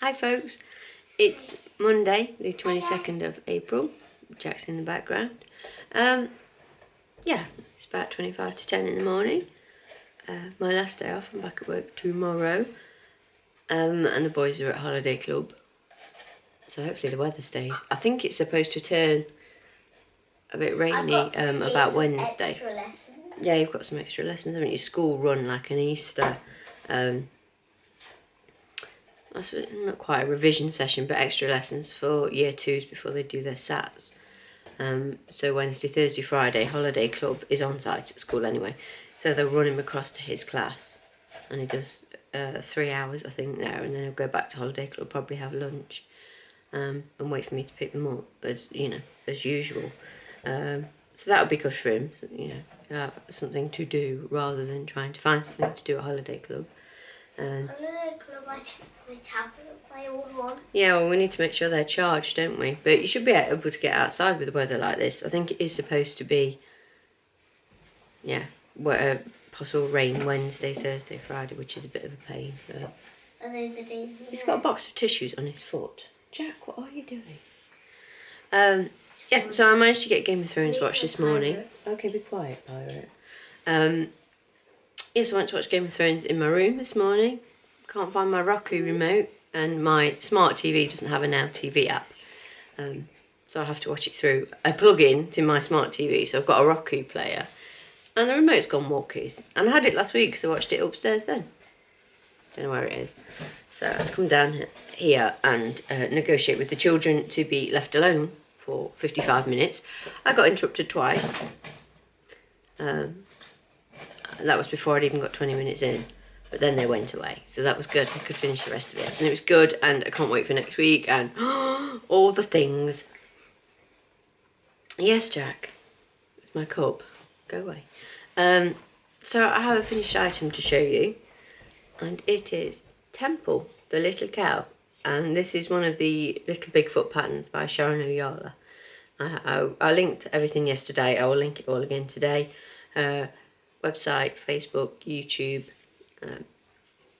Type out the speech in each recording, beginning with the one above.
Hi folks, it's Monday the 22nd of April. Jack's in the background. Yeah, it's about 25 to 10 in the morning. My last day off, I'm back at work tomorrow. And the boys are at holiday club. So hopefully the weather stays. I think it's supposed to turn a bit rainy about Wednesday. Yeah, you've got some extra lessons, haven't you? School run like an Easter. That's not quite a revision session, but extra lessons for year twos before they do their SATs. So Wednesday, Thursday, Friday, holiday club is on site at school anyway. So they'll run him across to his class, and he does 3 hours, I think, there, and then he'll go back to holiday club, probably have lunch, and wait for me to pick them up as usual. So that would be good for him, so, something to do rather than trying to find something to do at holiday club. Holiday club, I take my tablet, my old one. Yeah, well, we need to make sure they're charged, don't we? But you should be able to get outside with the weather like this. I think it is supposed to be, possible rain Wednesday, Thursday, Friday, which is a bit of a pain. But Are they the days? he's got a box of tissues on his foot. Jack, what are you doing? Yes, so I managed to get Game of Thrones watched this morning. Okay, be quiet, pirate. Yes, I went to watch Game of Thrones in my room this morning. Can't find my Roku remote, and my smart TV doesn't have a Now TV app. So I'll have to watch it through a plug-in to my smart TV. So I've got a Roku player, and the remote's gone walkies. And I had it last week because I watched it upstairs then. Don't know where it is. So I had to come down here and negotiate with the children to be left alone for 55 minutes. I got interrupted twice. That was before I'd even got 20 minutes in. But then they went away. So that was good. I could finish the rest of it. And it was good. And I can't wait for next week. And all the things. Yes, Jack. It's my cup. Go away. So I have a finished item to show you. And it is Temple, the little cow. And this is one of the Little Bigfoot patterns by Sharon Oyala. I linked everything yesterday. I will link it all again today. Website, Facebook, YouTube.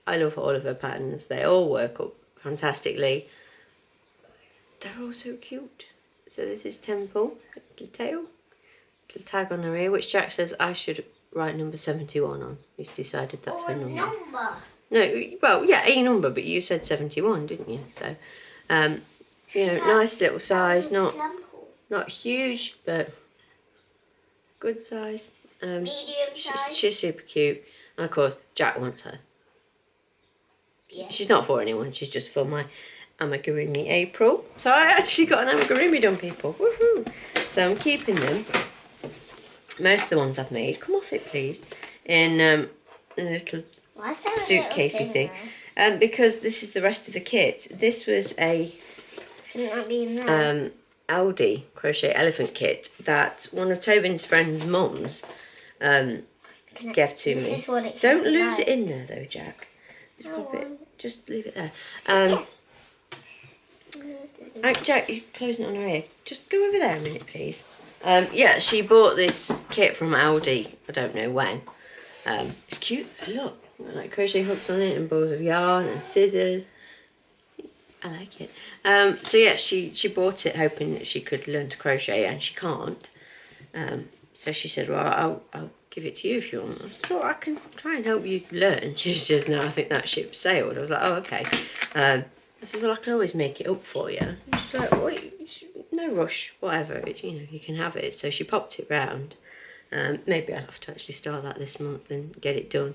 I love all of her patterns. They all work up fantastically. They're all so cute. So this is Temple, little tail, little tag on her ear, which Jack says I should write number 71 on. He's decided that's her number. No, well, yeah, a number, but you said 71, didn't you? So, nice little size, not huge, but good size. Medium size. She's super cute, and of course Jack wants her. Yeah. She's not for anyone, she's just for my Amigurumi April. So I actually got an Amigurumi done, people. Woohoo! So I'm keeping them. Most of the ones I've made, come off it please, in a little suitcasey thing. Because this is the rest of the kit. This was a Aldi crochet elephant kit that one of Tobin's friends' mums gave to me. Don't lose it in there though, Jack. Just leave it there. Jack, you're closing it on her ear. Just go over there a minute, please. Yeah, she bought this kit from Aldi. I don't know when. It's cute. Look, like crochet hooks on it and balls of yarn and scissors. I like it. So yeah, she bought it hoping that she could learn to crochet, and she can't. So she said, well, I'll give it to you if you want. I said, well, I can try and help you learn. She says, no, I think that ship sailed. I was like, oh, okay. I said, well, I can always make it up for you. She's like, well, no rush, whatever. It's, you can have it. So she popped it round. Maybe I'll have to actually start that this month and get it done.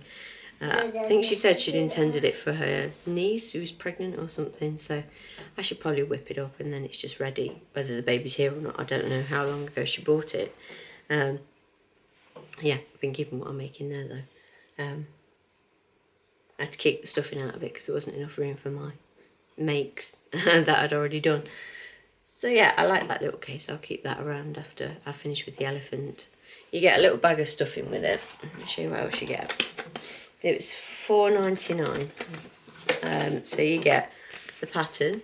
I think she said she'd intended it for her niece who was pregnant or something, so I should probably whip it up and then it's just ready. Whether the baby's here or not, I don't know how long ago she bought it. Yeah, I've been keeping what I'm making there though. I had to keep the stuffing out of it because there wasn't enough room for my makes that I'd already done. So yeah, I like that little case. I'll keep that around after I finish with the elephant. You get a little bag of stuffing with it. I'll show you what else you get. It was $4.99. So you get the pattern,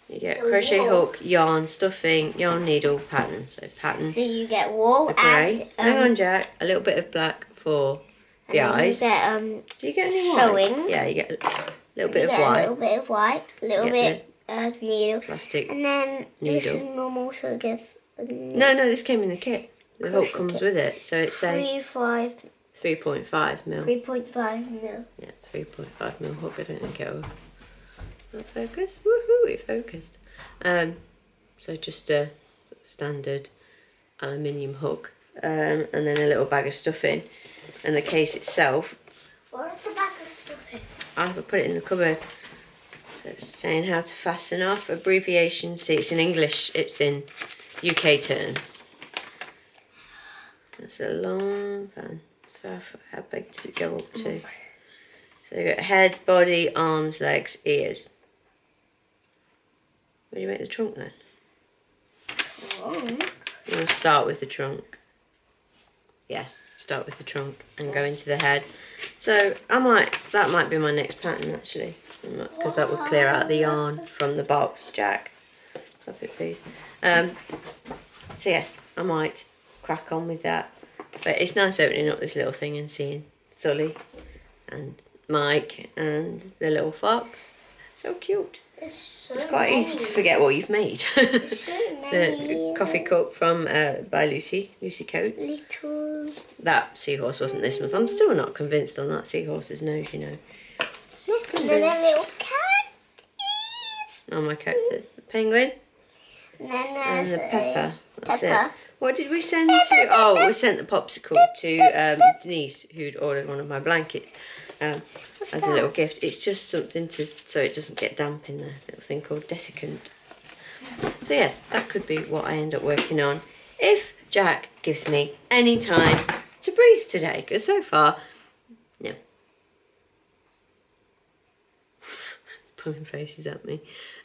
you get crochet hook, yarn, stuffing, yarn needle, pattern. So pattern. So you get wool a grey. Hang on, Jack. A little bit of black for the eyes. You get, do you get any sewing. white? Yeah, you get little bit of A white. little bit of white, a little bit of needle. Plastic and then this needle. is normal, so it gives No, this came in the kit. The hook comes kit. with it, so it's a 3.5 mil. 3.5 mil. Yeah, 3.5 mil hook. I don't think it'll not focus. Woohoo! It focused. So just a standard aluminium hook, and then a little bag of stuffing, and the case itself. Where's the bag of stuffing? I put it in the cupboard. So it's saying how to fasten off. Abbreviation. See, it's in English. It's in UK terms. That's a long fan. So how big does it go up to? So you've got head, body, arms, legs, ears. Where do you make the trunk then? Trunk? You want to start with the trunk. Yes, start with the trunk and go into the head. So that might be my next pattern actually, because that would clear out the yarn from the box. Jack, stop it please. So yes, I might crack on with that. But it's nice opening up this little thing and seeing Sully and Mike and the little fox. So cute. It's quite easy to forget what you've made. The coffee cup from by Lucy Coates. Little. That seahorse wasn't this month. I'm still not convinced on that seahorse's nose, you know. Not And then a little convinced. cactus. Oh, my cactus. The penguin And then and there's the pepper. That's pepper. it. What did we send to? Oh, we sent the popsicle to Denise, who'd ordered one of my blankets as a little gift. It's just something so it doesn't get damp in there. A little thing called desiccant. So yes, that could be what I end up working on if Jack gives me any time to breathe today. Because so far, no. Pulling faces at me.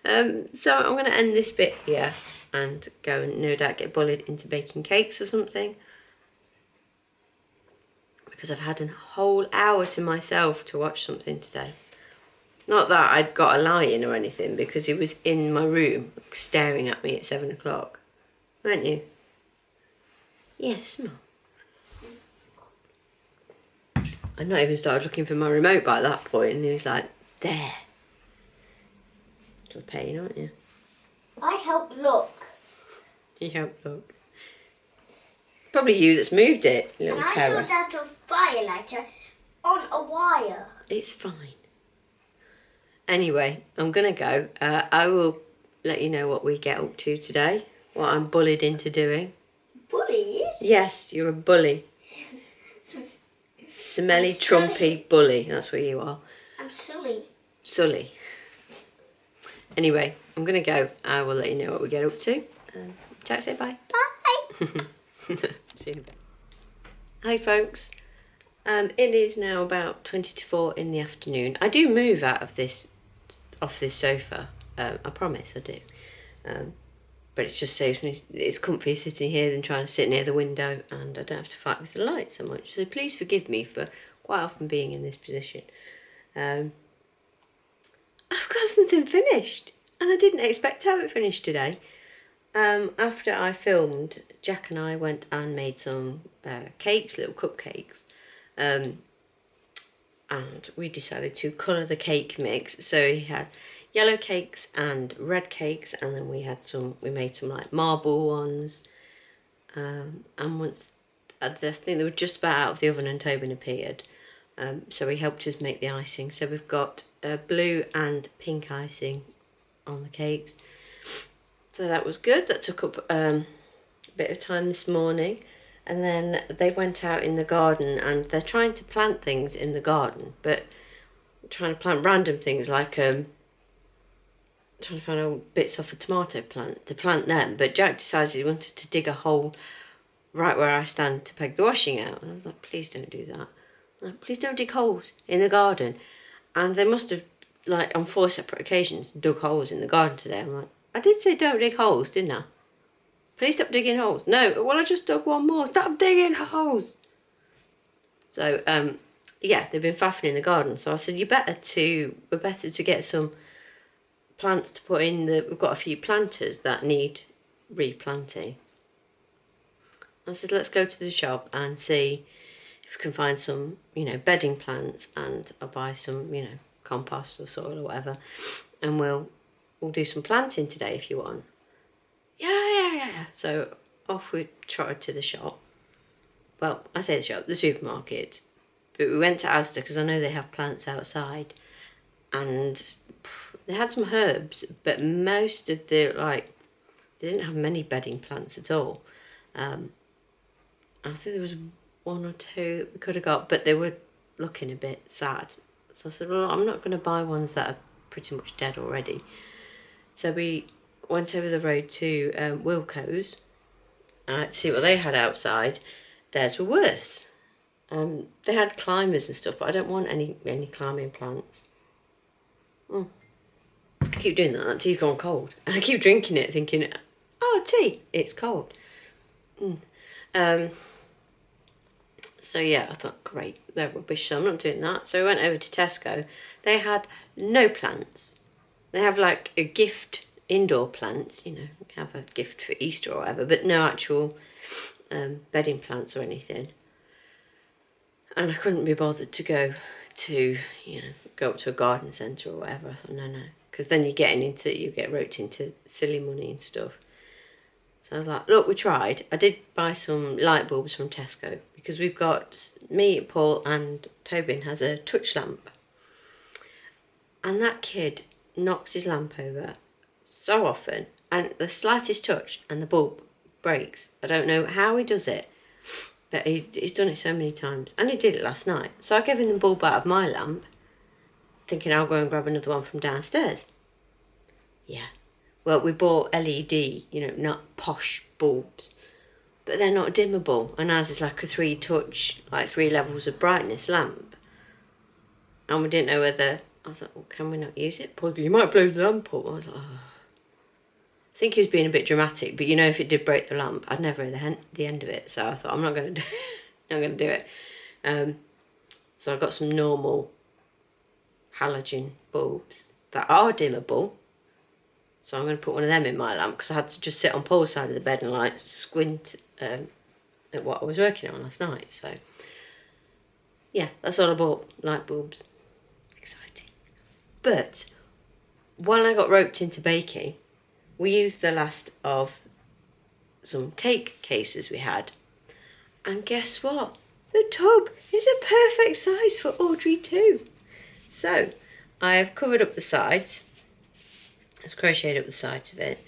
So I'm going to end this bit here and go and no doubt get bullied into baking cakes or something. Because I've had a whole hour to myself to watch something today. Not that I'd got a lie-in or anything, because he was in my room staring at me at 7 o'clock. Weren't you? Yes, Mum. I'd not even started looking for my remote by that point, and he was like, there. Little pain, aren't you? I helped look. You helped look. Probably you that's moved it, little And I terror. saw that a firelighter on a wire. It's fine. Anyway, I'm going to go. I will let you know what we get up to today. What I'm bullied into doing. Bullies? Yes, you're a bully. Smelly, trumpy bully. That's what you are. I'm silly. Sully. Anyway, I'm going to go. I will let you know what we get up to. Jack, say bye. Bye. See you in a bit. Hi folks. It is now about 20 to 4 in the afternoon. I do move off this sofa. I promise I do. But it just saves me, it's comfy sitting here than trying to sit near the window, and I don't have to fight with the light so much. So please forgive me for quite often being in this position. I've got something finished, and I didn't expect to have it finished today. After I filmed, Jack and I went and made some cakes, little cupcakes. And we decided to colour the cake mix. So we had yellow cakes and red cakes, and then we made some like marble ones. And once I think they were just about out of the oven and Tobin appeared. So he helped us make the icing. So we've got blue and pink icing on the cakes. So that was good. That took up a bit of time this morning. And then they went out in the garden, and they're trying to plant things in the garden, but trying to plant random things like trying to find old bits off the tomato plant to plant them. But Jack decided he wanted to dig a hole right where I stand to peg the washing out. And I was like, please don't do that. Like, please don't dig holes in the garden. And they must have, like, on 4 separate occasions, dug holes in the garden today. I'm like, I did say don't dig holes, didn't I? Please stop digging holes. No, well, I just dug one more. Stop digging holes. So, yeah, they've been faffing in the garden. So I said, we're better to get some plants to put in. We've got a few planters that need replanting. I said, let's go to the shop and see if we can find some, bedding plants, and I'll buy some, compost or soil or whatever, and we'll do some planting today if you want. Yeah. So off we trotted to the shop. Well, I say the shop, the supermarket. But we went to Asda because I know they have plants outside. And they had some herbs, but most of the, like, they didn't have many bedding plants at all. I think there was one or two that we could have got, but they were looking a bit sad. So I said, well, I'm not going to buy ones that are pretty much dead already. So we went over the road to Wilco's to see what they had outside. Theirs were worse. They had climbers and stuff, but I don't want any climbing plants. I keep doing that tea's gone cold. And I keep drinking it thinking, oh, tea, it's cold. So yeah, I thought, great, they're rubbish, so I'm not doing that. So we went over to Tesco. They had no plants. They have like a gift indoor plants, you know, have a gift for Easter or whatever, but no actual bedding plants or anything. And I couldn't be bothered to go up to a garden centre or whatever. I thought, no, because then you get roped into silly money and stuff. So I was like, look, we tried. I did buy some light bulbs from Tesco because we've got, me, Paul and Tobin has a touch lamp. And that kid knocks his lamp over so often, and the slightest touch and the bulb breaks. I don't know how he does it, but he's done it so many times. And he did it last night. So I gave him the bulb out of my lamp, thinking I'll go and grab another one from downstairs. Yeah. Well, we bought LED, you know, not posh bulbs, but they're not dimmable. And ours is like a 3-touch, like 3 levels of brightness lamp. And we didn't know whether, I was like, well, can we not use it? Paul, you might blow the lamp up. I was like, oh. I think he was being a bit dramatic, but you know, if it did break the lamp, I'd never hear the end of it. So I thought, I'm not going to do it. So I got some normal halogen bulbs that are dimmable. So I'm going to put one of them in my lamp because I had to just sit on Paul's side of the bed and like squint at what I was working on last night. So yeah, that's all I bought, light bulbs. Exciting. But while I got roped into baking, we used the last of some cake cases we had. And guess what? The tub is a perfect size for Audrey too. So I have covered up the sides. It's crocheted up the sides of it.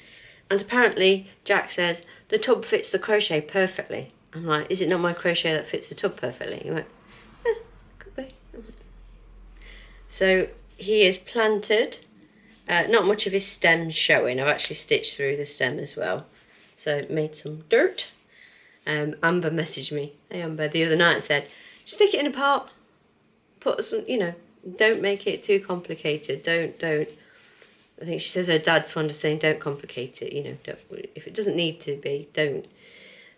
And apparently Jack says the tub fits the crochet perfectly. I'm like, is it not my crochet that fits the tub perfectly? He went, could be. So he is planted. Not much of his stem's showing. I've actually stitched through the stem as well. So made some dirt. Amber messaged me, hey Amber, the other night and said, stick it in a pot. Put some, you know, don't make it too complicated. Don't. I think she says her dad's fond of saying don't complicate it, you know, don't, if it doesn't need to be, don't.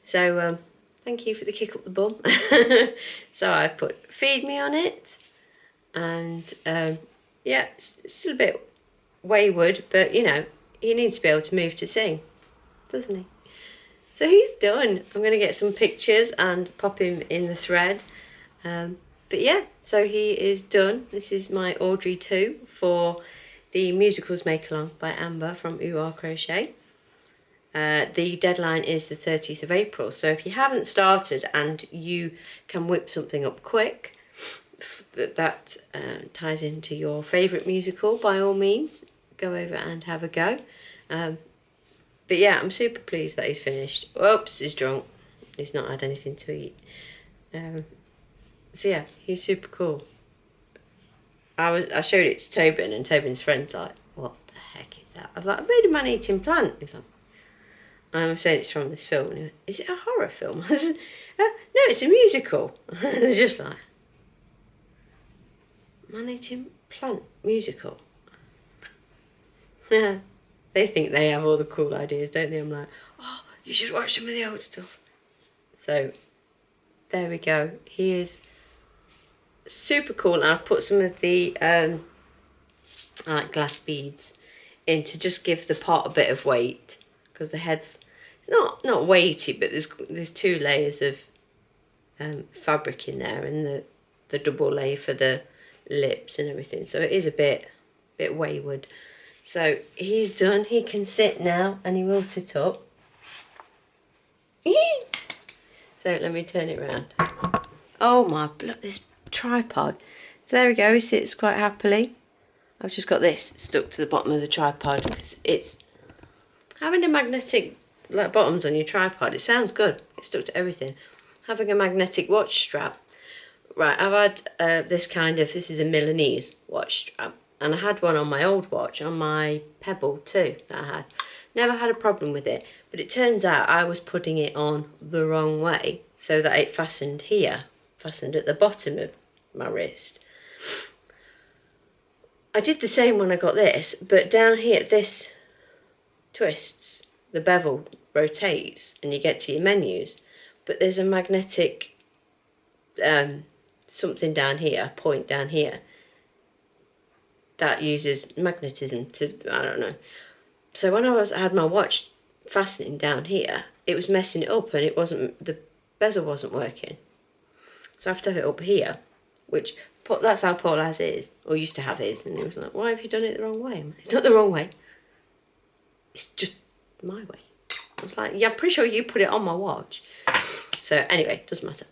So thank you for the kick up the bum. So I put feed me on it, and yeah, it's still a bit wayward, but you know, he needs to be able to move to sing, doesn't he? So he's done. I'm going to get some pictures and pop him in the thread. But yeah, so he is done. This is my Audrey 2 for the Musicals Make Along by Amber from Crochet. The deadline is the 30th of April. So if you haven't started and you can whip something up quick that ties into your favourite musical, by all means, go over and have a go. But yeah, I'm super pleased that he's finished. Oops, he's drunk. He's not had anything to eat. So yeah, he's super cool. I showed it to Tobin, and Tobin's friend's like, what the heck is that? I was like, I made a man-eating plant. He's like, I'm saying it's from this film. And he went, is it a horror film? I said, no, it's a musical. And they're just like, man-eating plant musical. Yeah. They think they have all the cool ideas, don't they? I'm like, oh, you should watch some of the old stuff. So, there we go. He is super cool. And I've put some of the like glass beads in to just give the pot a bit of weight, because the head's not weighty, but there's 2 layers of fabric in there, and the double layer for the lips and everything, so it is a bit wayward. So he's done. He can sit now, and he will sit up. So let me turn it around. Oh my blood, this tripod. There we go, he sits quite happily. I've just got this stuck to the bottom of the tripod because it's having a magnetic like bottoms on your tripod. It sounds good. It's stuck to everything. Having a magnetic watch strap. Right, I've had this is a Milanese watch strap, and I had one on my old watch, on my Pebble too, that I had. Never had a problem with it, but it turns out I was putting it on the wrong way so that it fastened here, fastened at the bottom of my wrist. I did the same when I got this, but down here, this twists, the bevel rotates, and you get to your menus, but there's a magnetic something down here, point down here, that uses magnetism to, I don't know. So when I had my watch fastening down here, it was messing it up, and the bezel wasn't working. So I have to have it up here, which that's how Paul has his, or used to have his, and he was like, why have you done it the wrong way? It's not the wrong way. It's just my way. I was like, yeah, I'm pretty sure you put it on my watch. So anyway, doesn't matter.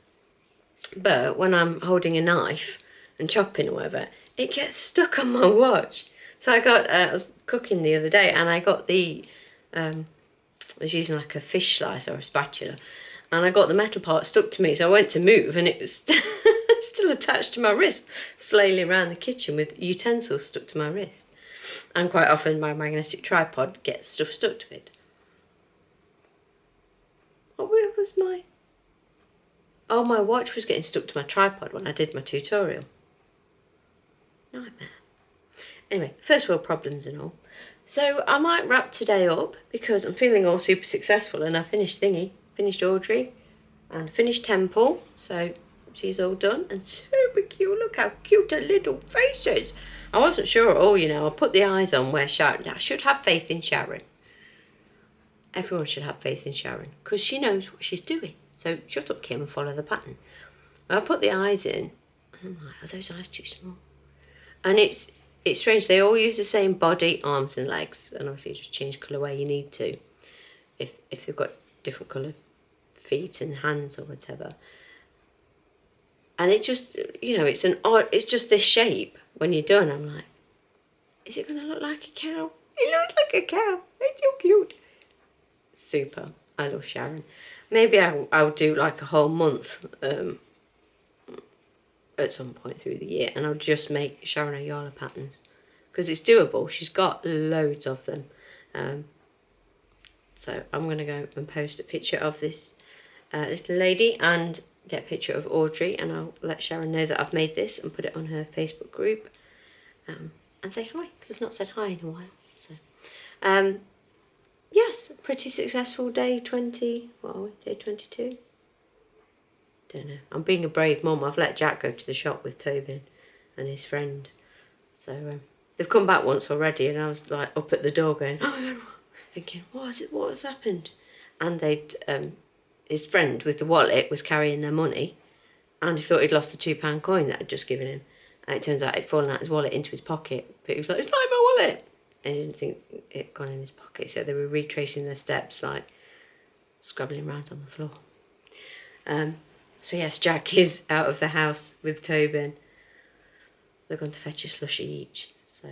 But when I'm holding a knife and chopping or whatever, it gets stuck on my watch. So I was cooking the other day, and I got I was using like a fish slicer or a spatula, and I got the metal part stuck to me, so I went to move, and it was still attached to my wrist, flailing around the kitchen with utensils stuck to my wrist. And quite often my magnetic tripod gets stuff stuck to it. Where was my... Oh, my watch was getting stuck to my tripod when I did my tutorial. Nightmare. Anyway, first world problems and all. So I might wrap today up because I'm feeling all super successful, and I finished finished Audrey and finished Temple. So she's all done and super cute. Look how cute her little faces. I wasn't sure at all, you know. I put the eyes on where Sharon... I should have faith in Sharon. Everyone should have faith in Sharon because she knows what she's doing. So shut up, Kim, and follow the pattern. I put the eyes in. I'm like, are those eyes too small? And it's strange. They all use the same body, arms and legs. And obviously you just change colour where you need to. If they've got different colour feet and hands or whatever. And it just, you know, it's just this shape. When you're done, I'm like, is it going to look like a cow? It looks like a cow. It's so cute. Super. I love Sharon. Maybe I'll do like a whole month at some point through the year, and I'll just make Sharon Ayala patterns because it's doable. She's got loads of them. So I'm going to go and post a picture of this little lady and get a picture of Audrey, and I'll let Sharon know that I've made this and put it on her Facebook group and say hi because I've not said hi in a while. So yes, pretty successful day 20. What are we? Day 22? Don't know. I'm being a brave mum. I've let Jack go to the shop with Tobin and his friend. So they've come back once already, and I was like up at the door going, oh my God, thinking, what has happened? And his friend with the wallet was carrying their money, and he thought he'd lost the £2 coin that I'd just given him. And it turns out it'd fallen out his wallet into his pocket. But he was like, it's not in my wallet. And he didn't think it had gone in his pocket. So they were retracing their steps, like scrabbling around on the floor. So yes, Jack is out of the house with Tobin. They're going to fetch a slushie each. So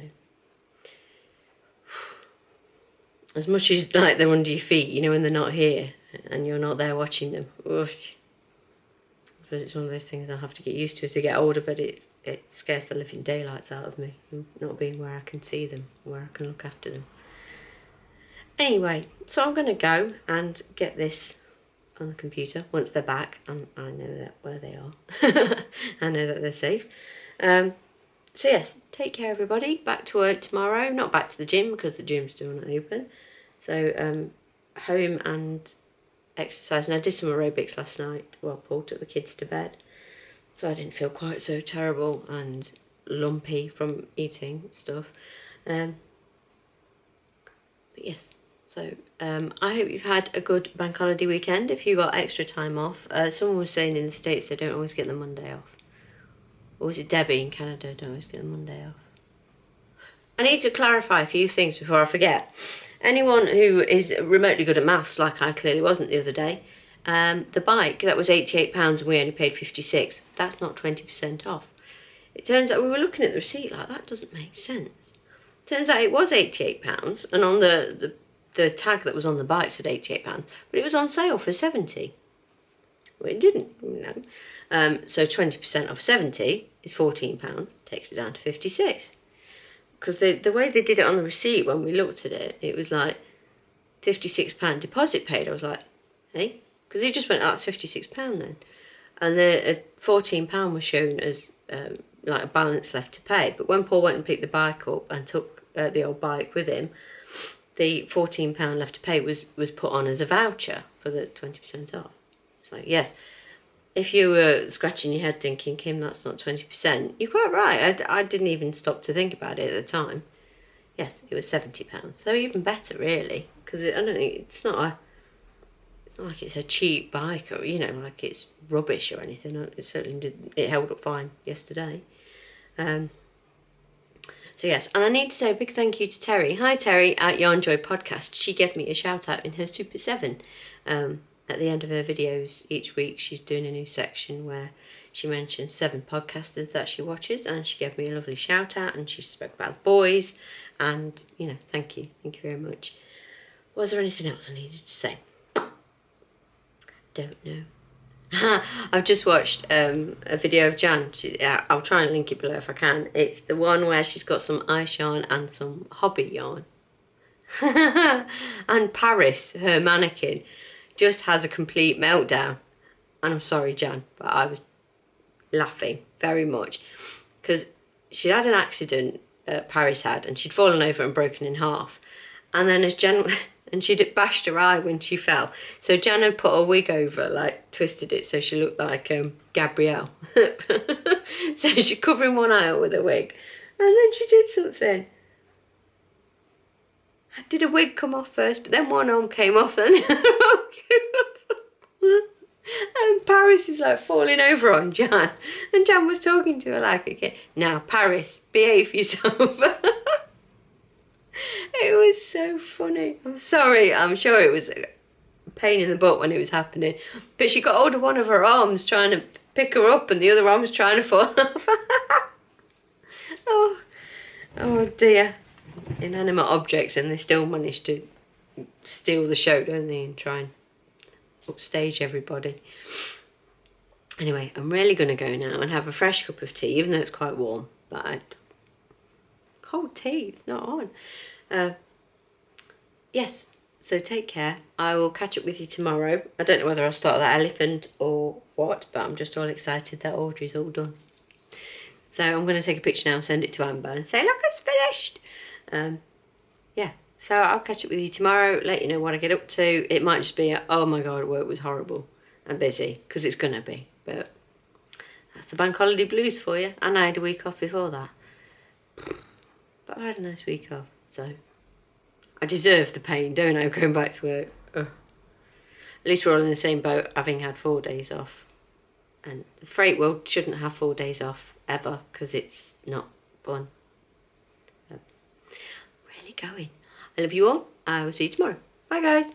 as much as like they're under your feet, you know, when they're not here and you're not there watching them. Oof. I suppose it's one of those things I'll have to get used to as they get older, but it scares the living daylights out of me, not being where I can see them, where I can look after them. Anyway, so I'm going to go and get this on the computer once they're back, and I know that where they are. I know that they're safe. So yes, take care everybody. Back to work tomorrow. Not back to the gym because the gym's still not open. So home and exercise. And I did some aerobics last night while Paul took the kids to bed. So I didn't feel quite so terrible and lumpy from eating stuff. But yes, so I hope you've had a good bank holiday weekend if you got extra time off. Someone was saying in the States they don't always get the Monday off. Or was it Debbie in Canada? Don't always get the Monday off. I need to clarify a few things before I forget. Anyone who is remotely good at maths, like I clearly wasn't the other day, the bike, that was £88 and we only paid 56. That's not 20% off. It turns out we were looking at the receipt like, that doesn't make sense. Turns out it was £88 and on the tag that was on the bike said £88, but it was on sale for 70. Well, it didn't, you know. So 20% off 70 is £14, takes it down to 56. Because the way they did it on the receipt when we looked at it, it was like £56 deposit paid. I was like, hey? Because he just went, oh, that's £56 then. And the £14 was shown as like a balance left to pay. But when Paul went and picked the bike up and took the old bike with him, the £14 left to pay was put on as a voucher for the 20% off. So yes, if you were scratching your head thinking, Kim, that's not 20%, you're quite right. I didn't even stop to think about it at the time. Yes, it was £70. So even better, really, because I don't think it's not like it's a cheap bike or, you know, like it's rubbish or anything. It certainly didn't. It held up fine yesterday. So yes, and I need to say a big thank you to Terry. Hi Terry at Yarn Joy Podcast. She gave me a shout out in her Super 7. At the end of her videos each week, she's doing a new section where she mentions 7 podcasters that she watches, and she gave me a lovely shout out and she spoke about the boys, and, you know, thank you very much. Was there anything else I needed to say? Don't know. I've just watched a video of Jan. I'll try and link it below if I can. It's the one where she's got some ice yarn and some hobby yarn. And Paris, her mannequin, just has a complete meltdown. And I'm sorry, Jan, but I was laughing very much. Because she'd had an accident, Paris had, and she'd fallen over and broken in half. And then as Jan... and she'd bashed her eye when she fell. So Jan had put a wig over, like twisted it so she looked like Gabrielle. So she's covering one eye up with a wig. And then she did something. Did a wig come off first, but then one arm came off, then the other arm came off. And Paris is like falling over on Jan. And Jan was talking to her like a kid. Now, Paris, behave yourself. It was so funny. I'm sorry, I'm sure it was a pain in the butt when it was happening. But she got hold of one of her arms trying to pick her up and the other arm was trying to fall off. Oh dear. Inanimate objects, and they still manage to steal the show, don't they, and try and upstage everybody. Anyway, I'm really going to go now and have a fresh cup of tea, even though it's quite warm. But cold tea, it's not on. Yes, so take care. I will catch up with you tomorrow. I don't know whether I'll start that elephant or what, but I'm just all excited that Audrey's all done. So I'm going to take a picture now and send it to Amber and say, look, it's finished. Yeah, so I'll catch up with you tomorrow, let you know what I get up to. It might just be, oh my God, work was horrible and busy, because it's going to be. But that's the bank holiday blues for you. And I had a week off before that. But I had a nice week off, so I deserve the pain, don't I, going back to work. Ugh. At least we're all in the same boat, having had 4 days off. And the freight world shouldn't have 4 days off, ever, because it's not fun. Really going. I love you all. I will see you tomorrow. Bye, guys.